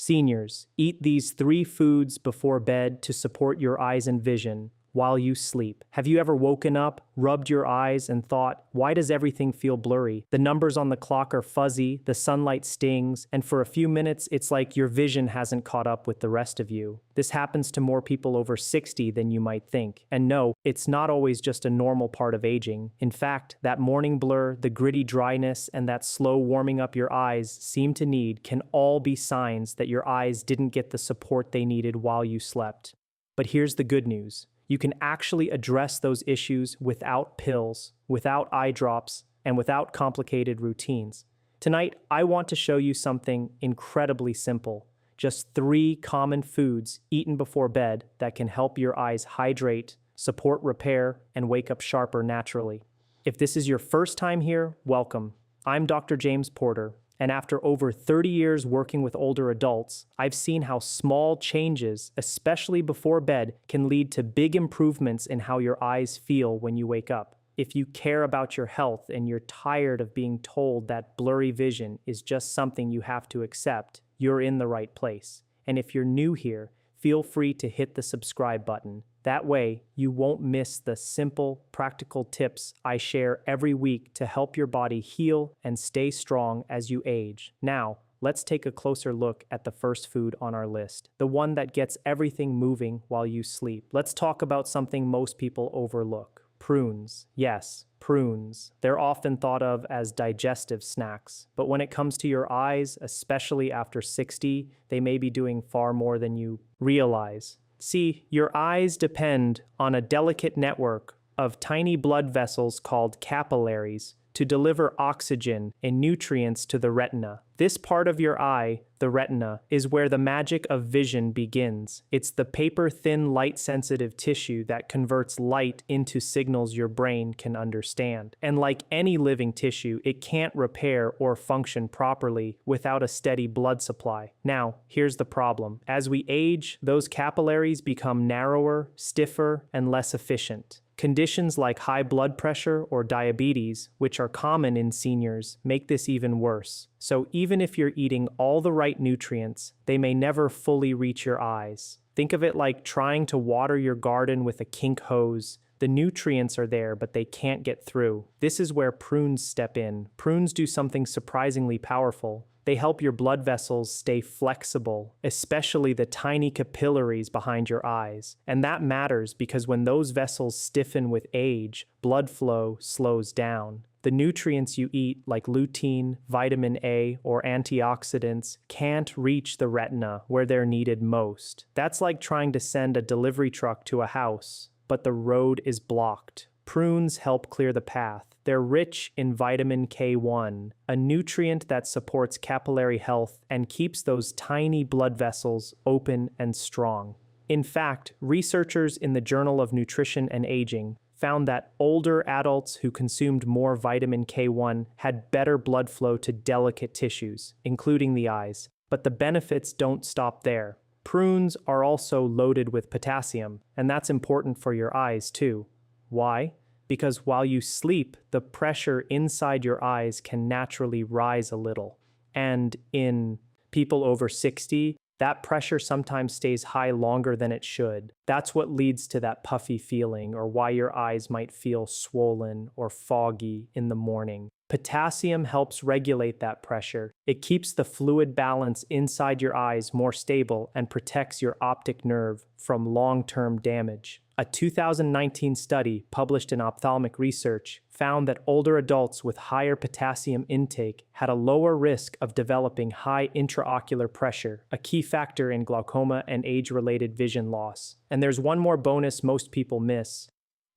Seniors, eat these 3 foods before bed to support your eyes and vision while you sleep. Have you ever woken up, rubbed your eyes, and thought, why does everything feel blurry? The numbers on the clock are fuzzy, the sunlight stings, and for a few minutes it's like your vision hasn't caught up with the rest of you. This happens to more people over 60 than you might think. And no, it's not always just a normal part of aging. In fact, that morning blur, the gritty dryness, and that slow warming up your eyes seem to need can all be signs that your eyes didn't get the support they needed while you slept. But here's the good news. You can actually address those issues without pills, without eye drops, and without complicated routines. Tonight, I want to show you something incredibly simple. Just 3 common foods eaten before bed that can help your eyes hydrate, support repair, and wake up sharper naturally. If this is your first time here, welcome. I'm Dr. James Porter, and after over 30 years working with older adults, I've seen how small changes, especially before bed, can lead to big improvements in how your eyes feel when you wake up. If you care about your health and you're tired of being told that blurry vision is just something you have to accept, you're in the right place. And if you're new here, feel free to hit the subscribe button. That way, you won't miss the simple, practical tips I share every week to help your body heal and stay strong as you age. Now, let's take a closer look at the first food on our list, the one that gets everything moving while you sleep. Let's talk about something most people overlook. Prunes. Yes, prunes. They're often thought of as digestive snacks, but when it comes to your eyes, especially after 60, they may be doing far more than you realize. See, your eyes depend on a delicate network of tiny blood vessels called capillaries to deliver oxygen and nutrients to the retina. This part of your eye, the retina, is where the magic of vision begins. It's the paper-thin light-sensitive tissue that converts light into signals your brain can understand. And like any living tissue, it can't repair or function properly without a steady blood supply. Now, here's the problem. As we age, those capillaries become narrower, stiffer, and less efficient. Conditions like high blood pressure or diabetes, which are common in seniors, make this even worse. So even if you're eating all the right nutrients, they may never fully reach your eyes. Think of it like trying to water your garden with a kink hose. The nutrients are there, but they can't get through. This is where prunes step in. Prunes do something surprisingly powerful. They help your blood vessels stay flexible, especially the tiny capillaries behind your eyes. And that matters because when those vessels stiffen with age, blood flow slows down. The nutrients you eat, like lutein, vitamin A, or antioxidants, can't reach the retina where they're needed most. That's like trying to send a delivery truck to a house, but the road is blocked. Prunes help clear the path. They're rich in vitamin K1, a nutrient that supports capillary health and keeps those tiny blood vessels open and strong. In fact, researchers in the Journal of Nutrition and Aging found that older adults who consumed more vitamin K1 had better blood flow to delicate tissues, including the eyes. But the benefits don't stop there. Prunes are also loaded with potassium, and that's important for your eyes too. Why? Because while you sleep, the pressure inside your eyes can naturally rise a little. And in people over 60, that pressure sometimes stays high longer than it should. That's what leads to that puffy feeling, or why your eyes might feel swollen or foggy in the morning. Potassium helps regulate that pressure. It keeps the fluid balance inside your eyes more stable and protects your optic nerve from long-term damage. A 2019 study published in Ophthalmic Research found that older adults with higher potassium intake had a lower risk of developing high intraocular pressure, a key factor in glaucoma and age-related vision loss. And there's one more bonus most people miss.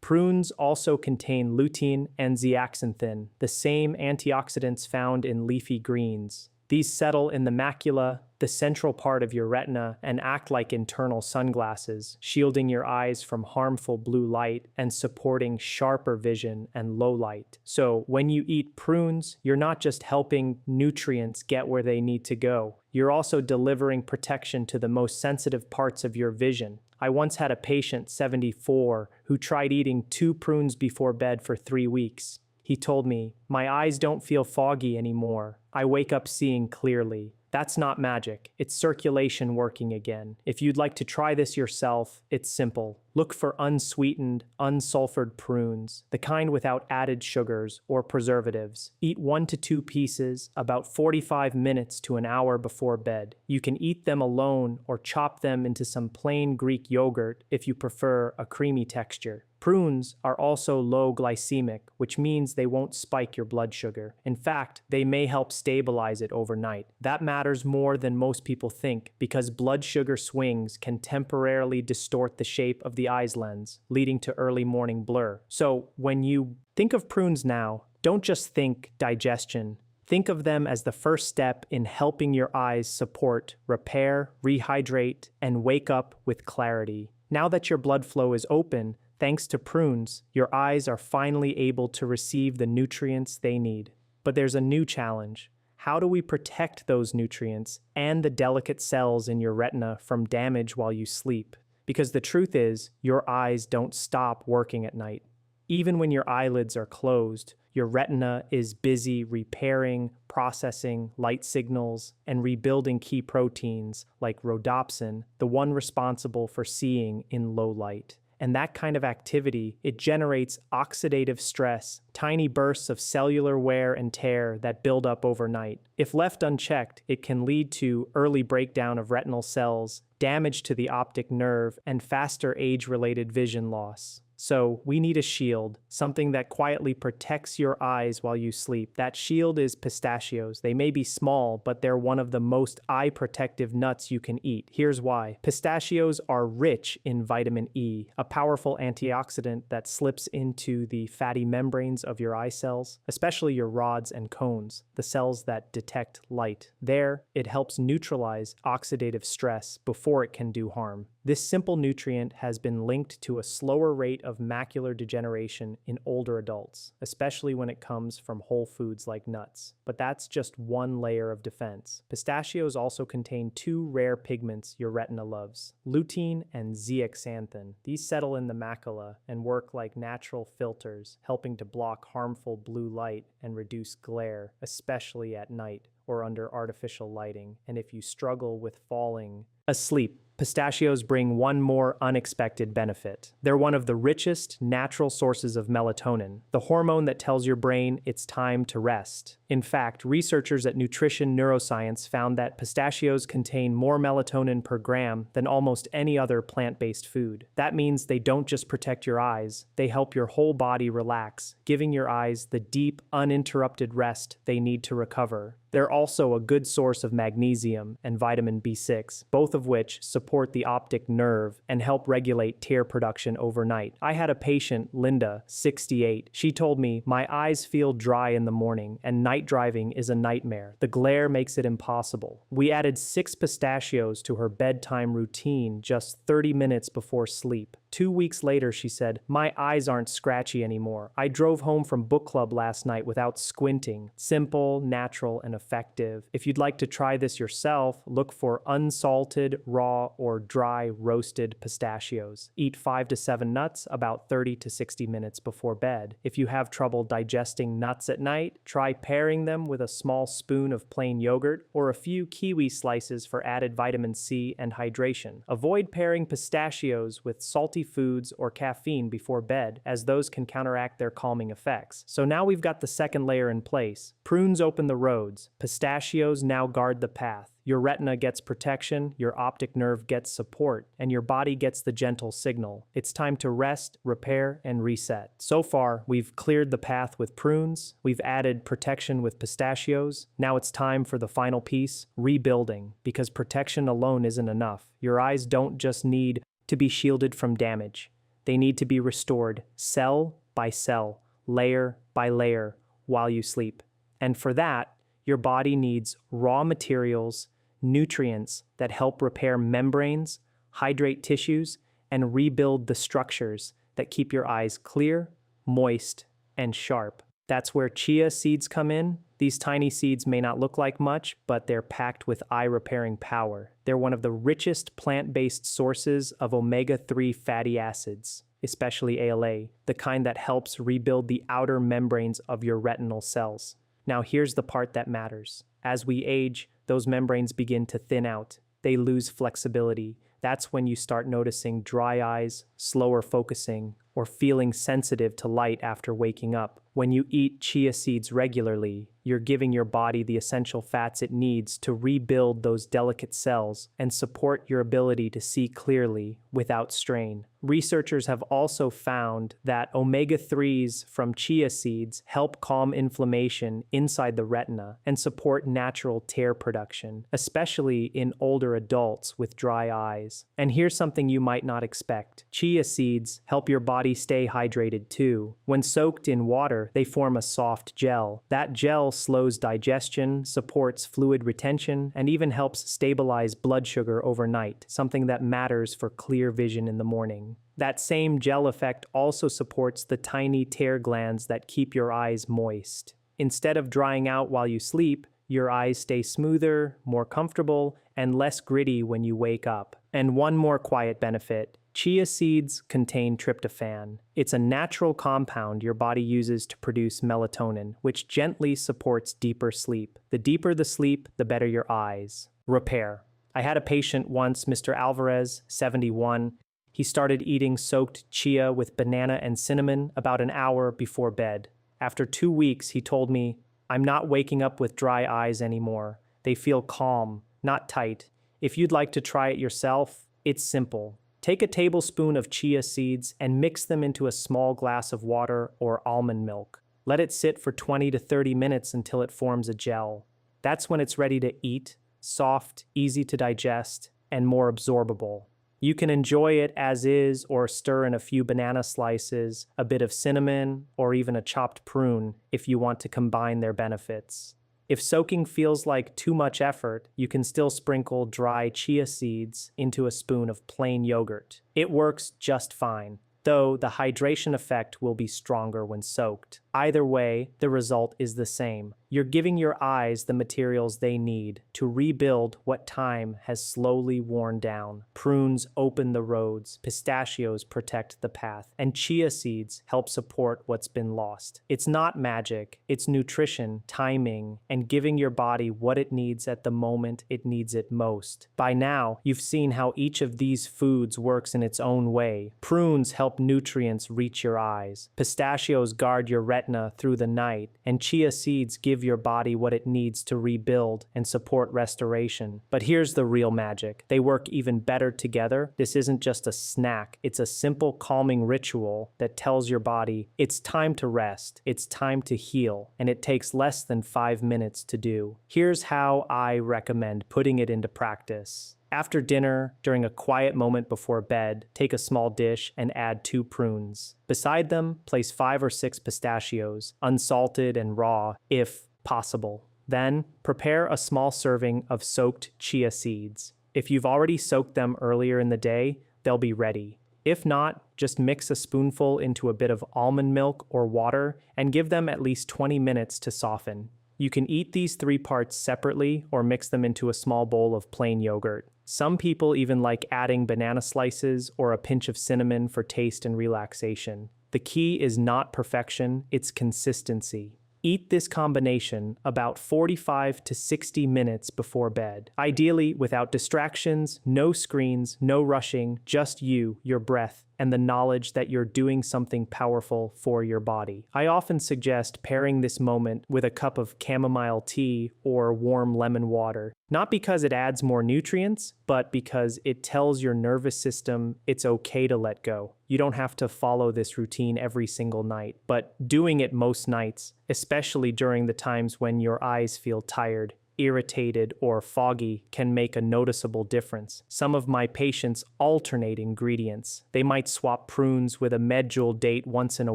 Prunes also contain lutein and zeaxanthin, the same antioxidants found in leafy greens. These settle in the macula, the central part of your retina, and act like internal sunglasses, shielding your eyes from harmful blue light and supporting sharper vision and low light. So when you eat prunes, you're not just helping nutrients get where they need to go. You're also delivering protection to the most sensitive parts of your vision. I once had a patient, 74, who tried eating 2 prunes before bed for 3 weeks. He told me, "My eyes don't feel foggy anymore. I wake up seeing clearly." That's not magic. It's circulation working again. If you'd like to try this yourself, it's simple. Look for unsweetened, unsulfured prunes, the kind without added sugars or preservatives. Eat 1 to 2 pieces about 45 minutes to an hour before bed. You can eat them alone or chop them into some plain Greek yogurt if you prefer a creamy texture. Prunes are also low glycemic, which means they won't spike your blood sugar. In fact, they may help stabilize it overnight. That matters more than most people think because blood sugar swings can temporarily distort the shape of the eye's lens, leading to early morning blur. So when you think of prunes now, don't just think digestion. Think of them as the first step in helping your eyes support, repair, rehydrate, and wake up with clarity. Now that your blood flow is open, thanks to prunes, your eyes are finally able to receive the nutrients they need. But there's a new challenge. How do we protect those nutrients and the delicate cells in your retina from damage while you sleep? Because the truth is, your eyes don't stop working at night. Even when your eyelids are closed, your retina is busy repairing, processing light signals, and rebuilding key proteins like rhodopsin, the one responsible for seeing in low light. And that kind of activity, it generates oxidative stress, tiny bursts of cellular wear and tear that build up overnight. If left unchecked, it can lead to early breakdown of retinal cells, damage to the optic nerve, and faster age-related vision loss. So we need a shield, something that quietly protects your eyes while you sleep. That shield is pistachios. They may be small, but they're one of the most eye-protective nuts you can eat. Here's why. Pistachios are rich in vitamin E, a powerful antioxidant that slips into the fatty membranes of your eye cells, especially your rods and cones, the cells that detect light. There, it helps neutralize oxidative stress before it can do harm. This simple nutrient has been linked to a slower rate of macular degeneration in older adults, especially when it comes from whole foods like nuts. But that's just one layer of defense. Pistachios also contain 2 rare pigments your retina loves, lutein and zeaxanthin. These settle in the macula and work like natural filters, helping to block harmful blue light and reduce glare, especially at night or under artificial lighting. And if you struggle with falling asleep, pistachios bring one more unexpected benefit. They're one of the richest natural sources of melatonin, the hormone that tells your brain it's time to rest. In fact, researchers at Nutrition Neuroscience found that pistachios contain more melatonin per gram than almost any other plant-based food. That means they don't just protect your eyes, they help your whole body relax, giving your eyes the deep, uninterrupted rest they need to recover. They're also a good source of magnesium and vitamin B6, both of which support the optic nerve and help regulate tear production overnight. I had a patient, Linda, 68. She told me, "My eyes feel dry in the morning, and night driving is a nightmare. The glare makes it impossible." We added 6 pistachios to her bedtime routine just 30 minutes before sleep. 2 weeks later, she said, "My eyes aren't scratchy anymore. I drove home from book club last night without squinting." Simple, natural, and effective. If you'd like to try this yourself, look for unsalted, raw, or dry roasted pistachios. Eat 5 to 7 nuts about 30 to 60 minutes before bed. If you have trouble digesting nuts at night, try pairing them with a small spoon of plain yogurt or a few kiwi slices for added vitamin C and hydration. Avoid pairing pistachios with salty foods or caffeine before bed, as those can counteract their calming effects. So now we've got the second layer in place. Prunes open the roads. Pistachios now guard the path. Your retina gets protection, your optic nerve gets support, and your body gets the gentle signal. It's time to rest, repair, and reset. So far, we've cleared the path with prunes, we've added protection with pistachios. Now it's time for the final piece, rebuilding, because protection alone isn't enough. Your eyes don't just need to be shielded from damage. They need to be restored, cell by cell, layer by layer, while you sleep. And for that, your body needs raw materials, nutrients that help repair membranes, hydrate tissues, and rebuild the structures that keep your eyes clear, moist, and sharp. That's where chia seeds come in. These tiny seeds may not look like much, but they're packed with eye-repairing power. They're one of the richest plant-based sources of omega-3 fatty acids, especially ALA, the kind that helps rebuild the outer membranes of your retinal cells. Now here's the part that matters. As we age, those membranes begin to thin out. They lose flexibility. That's when you start noticing dry eyes, slower focusing, or feeling sensitive to light after waking up. When you eat chia seeds regularly, you're giving your body the essential fats it needs to rebuild those delicate cells and support your ability to see clearly without strain. Researchers have also found that omega-3s from chia seeds help calm inflammation inside the retina and support natural tear production, especially in older adults with dry eyes. And here's something you might not expect. Chia seeds help your body stay hydrated too. When soaked in water, they form a soft gel. That gel slows digestion, supports fluid retention, and even helps stabilize blood sugar overnight, something that matters for clear vision in the morning. That same gel effect also supports the tiny tear glands that keep your eyes moist. Instead of drying out while you sleep, your eyes stay smoother, more comfortable, and less gritty when you wake up. And one more quiet benefit. Chia seeds contain tryptophan. It's a natural compound your body uses to produce melatonin, which gently supports deeper sleep. The deeper the sleep, the better your eyes. Repair. I had a patient once, Mr. Alvarez, 71. He started eating soaked chia with banana and cinnamon about an hour before bed. After 2 weeks, he told me, "I'm not waking up with dry eyes anymore. They feel calm, not tight. If you'd like to try it yourself, it's simple. Take a tablespoon of chia seeds and mix them into a small glass of water or almond milk. Let it sit for 20 to 30 minutes until it forms a gel. That's when it's ready to eat, soft, easy to digest, and more absorbable. You can enjoy it as is or stir in a few banana slices, a bit of cinnamon, or even a chopped prune if you want to combine their benefits. If soaking feels like too much effort, you can still sprinkle dry chia seeds into a spoon of plain yogurt. It works just fine, though the hydration effect will be stronger when soaked. Either way, the result is the same. You're giving your eyes the materials they need to rebuild what time has slowly worn down. Prunes open the roads, pistachios protect the path, and chia seeds help support what's been lost. It's not magic, it's nutrition, timing, and giving your body what it needs at the moment it needs it most. By now, you've seen how each of these foods works in its own way. Prunes help nutrients reach your eyes. Pistachios guard your retina through the night, and chia seeds give your body what it needs to rebuild and support restoration. But here's the real magic. They work even better together. This isn't just a snack. It's a simple calming ritual that tells your body it's time to rest, it's time to heal, and it takes less than 5 minutes to do. Here's how I recommend putting it into practice. After dinner, during a quiet moment before bed, take a small dish and add 2 prunes. Beside them, place 5 or 6 pistachios, unsalted and raw, if possible. Then, prepare a small serving of soaked chia seeds. If you've already soaked them earlier in the day, they'll be ready. If not, just mix a spoonful into a bit of almond milk or water and give them at least 20 minutes to soften. You can eat these 3 parts separately or mix them into a small bowl of plain yogurt. Some people even like adding banana slices or a pinch of cinnamon for taste and relaxation. The key is not perfection, it's consistency. Eat this combination about 45 to 60 minutes before bed. Ideally, without distractions, no screens, no rushing, just you, your breath, and the knowledge that you're doing something powerful for your body. I often suggest pairing this moment with a cup of chamomile tea or warm lemon water, not because it adds more nutrients, but because it tells your nervous system it's okay to let go. You don't have to follow this routine every single night, but doing it most nights, especially during the times when your eyes feel tired, irritated, or foggy, can make a noticeable difference. Some of my patients alternate ingredients. They might swap prunes with a medjool date once in a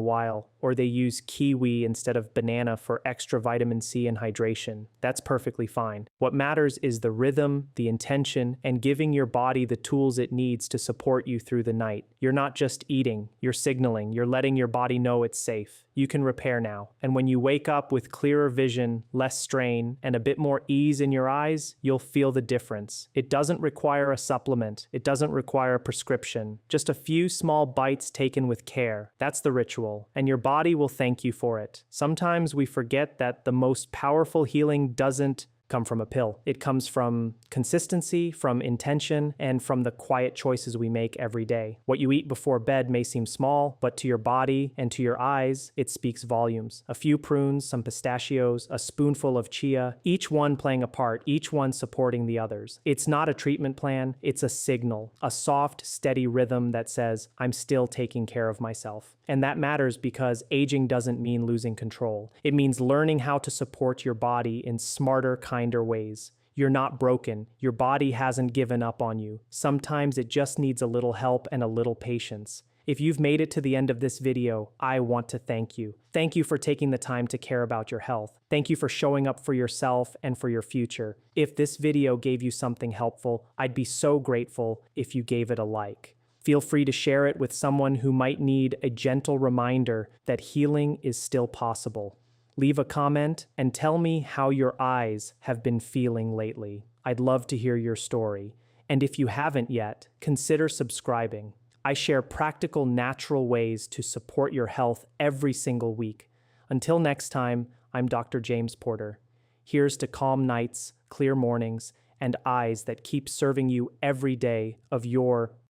while, or they use kiwi instead of banana for extra vitamin C and hydration. That's perfectly fine. What matters is the rhythm, the intention, and giving your body the tools it needs to support you through the night. You're not just eating, you're signaling, you're letting your body know it's safe. You can repair now. And when you wake up with clearer vision, less strain, and a bit more ease in your eyes, you'll feel the difference. It doesn't require a supplement. It doesn't require a prescription. Just a few small bites taken with care. That's the ritual. And your body will thank you for it. Sometimes we forget that the most powerful healing doesn't come from a pill. It comes from consistency, from intention, and from the quiet choices we make every day. What you eat before bed may seem small, but to your body and to your eyes, it speaks volumes. A few prunes, some pistachios, a spoonful of chia, each one playing a part, each one supporting the others. It's not a treatment plan, it's a signal, a soft, steady rhythm that says, I'm still taking care of myself. And that matters because aging doesn't mean losing control. It means learning how to support your body in smarter, kinder ways. You're not broken. Your body hasn't given up on you. Sometimes it just needs a little help and a little patience. If you've made it to the end of this video, I want to thank you. Thank you for taking the time to care about your health. Thank you for showing up for yourself and for your future. If this video gave you something helpful, I'd be so grateful if you gave it a like. Feel free to share it with someone who might need a gentle reminder that healing is still possible. Leave a comment and tell me how your eyes have been feeling lately. I'd love to hear your story. And if you haven't yet, consider subscribing. I share practical, natural ways to support your health every single week. Until next time, I'm Dr. James Porter. Here's to calm nights, clear mornings, and eyes that keep serving you every day of your